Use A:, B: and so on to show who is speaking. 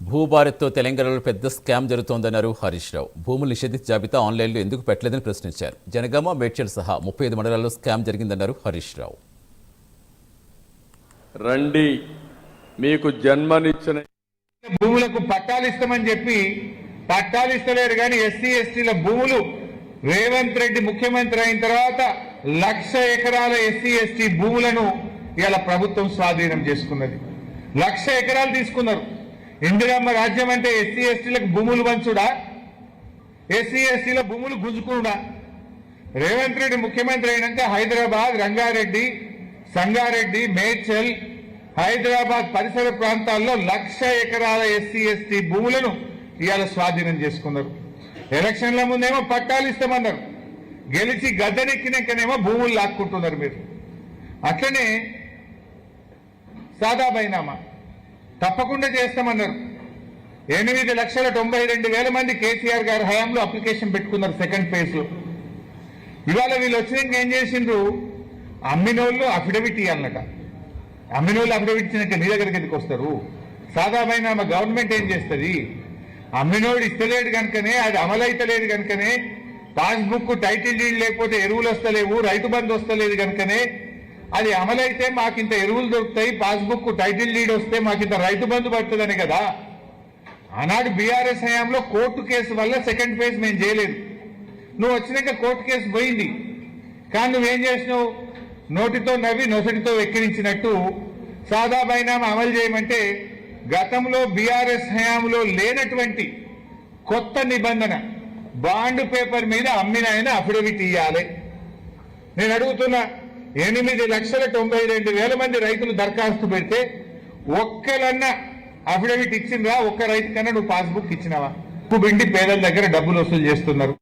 A: భూభారత్తో తెలంగాణలో పెద్ద స్కామ్ జరుగుతోందన్నారు హరీష్ రావు. భూములు నిషేధిత జాబితా ఆన్లైన్లో ఎందుకు పెట్టలేదని ప్రశ్నించారు. జనగామ, మేడ్చల్ సహా 35 మండలాల్లో స్కామ్ జరిగిందన్నారు హరీష్ రావు.
B: రండి, మీకు జన్మనిచ్చిన
C: భూములకు పట్టాలిస్తామని చెప్పి పట్టాలిస్తలేరు. కానీ ఎస్సీ ఎస్టీల భూములు రేవంత్ రెడ్డి ముఖ్యమంత్రి అయిన తర్వాత 1,00,000 ఎకరాల ఎస్సీ ఎస్టీ భూములను ఇలా ప్రభుత్వం స్వాధీనం చేసుకున్నది. 1,00,000 ఎకరాలు తీసుకున్నారు. ఇందిరమ్మ రాజ్యం అంటే ఎస్సీ ఎస్టీలకు భూములు పంచుడా, ఎస్సీ ఎస్టీల భూములు గుంజుకునుడా? రేవంత్ రెడ్డి ముఖ్యమంత్రి అయినాక హైదరాబాద్, రంగారెడ్డి, సంగారెడ్డి, మేడ్చల్, హైదరాబాద్ పరిసర ప్రాంతాల్లో 1,00,000 ఎకరాల ఎస్సీ ఎస్టీ భూములను ఇవాళ స్వాధీనం చేసుకున్నారు. ఎలక్షన్ల ముందేమో పట్టాలు ఇస్తామన్నారు, గెలిచి గద్దెనెక్కినాకనేమో భూములు లాక్కుంటున్నారు. మీరు అట్లనే సాదా బైనామా తప్పకుండా చేస్తామన్నారు. 8,92,000 మంది కేసీఆర్ గారి హయాంలో అప్లికేషన్ పెట్టుకున్నారు సెకండ్ ఫేజ్ లో. ఇవాళ వీళ్ళు వచ్చినాక ఏం చేసిండ్రు? అమ్మినోళ్ళు అఫిడవిట్ ఇవ్వాలన్నట. అమ్మినోళ్ళు అఫిడవిట్ ఇచ్చినాక నీ దగ్గరికి ఎందుకు వస్తారు? సాదా బైనామా గవర్నమెంట్ ఏం చేస్తుంది? అమ్మినోడు ఇస్తలేడు కనుకనే, అది అమలైతలేదు కనుకనే, పాస్బుక్ టైటిల్ డీడ్ లేకపోతే ఎరువులు వస్తలేవు, రైతు బంధు వస్తలేదు కనుకనే, అది అమలైతే మాకింత ఎరువులు దొరుకుతాయి, పాస్బుక్ టైటిల్ డీడ్ వస్తే మాకింత రైతు బంధు పడుతుందని కదా. ఆనాడు బీఆర్ఎస్ హయాంలో కోర్టు కేసు వల్ల సెకండ్ ఫేజ్ మేము చేయలేదు. నువ్వు వచ్చినాక కోర్టు కేసు పోయింది. కానీ నువ్వేం చేసినావు? నోటితో నవ్వి నొసటితో వెక్కిరించినట్టు సాదా బైనామా అమలు చేయమంటే గతంలో బీఆర్ఎస్ హయాంలో లేనటువంటి కొత్త నిబంధన, బాండ్ పేపర్ మీద అమ్మిన ఆయన అఫిడవిట్ ఇవ్వాలి. నేను అడుగుతున్నా, 8,92,000 మంది రైతులు దరఖాస్తు పెడితే ఒక్కలన్నా అఫిడవిట్ ఇచ్చిందా? ఒక్క రైతు కన్నా నువ్వు పాస్బుక్ ఇచ్చినావా? బిండి పేదల దగ్గర డబ్బులు వసూలు చేస్తున్నారు.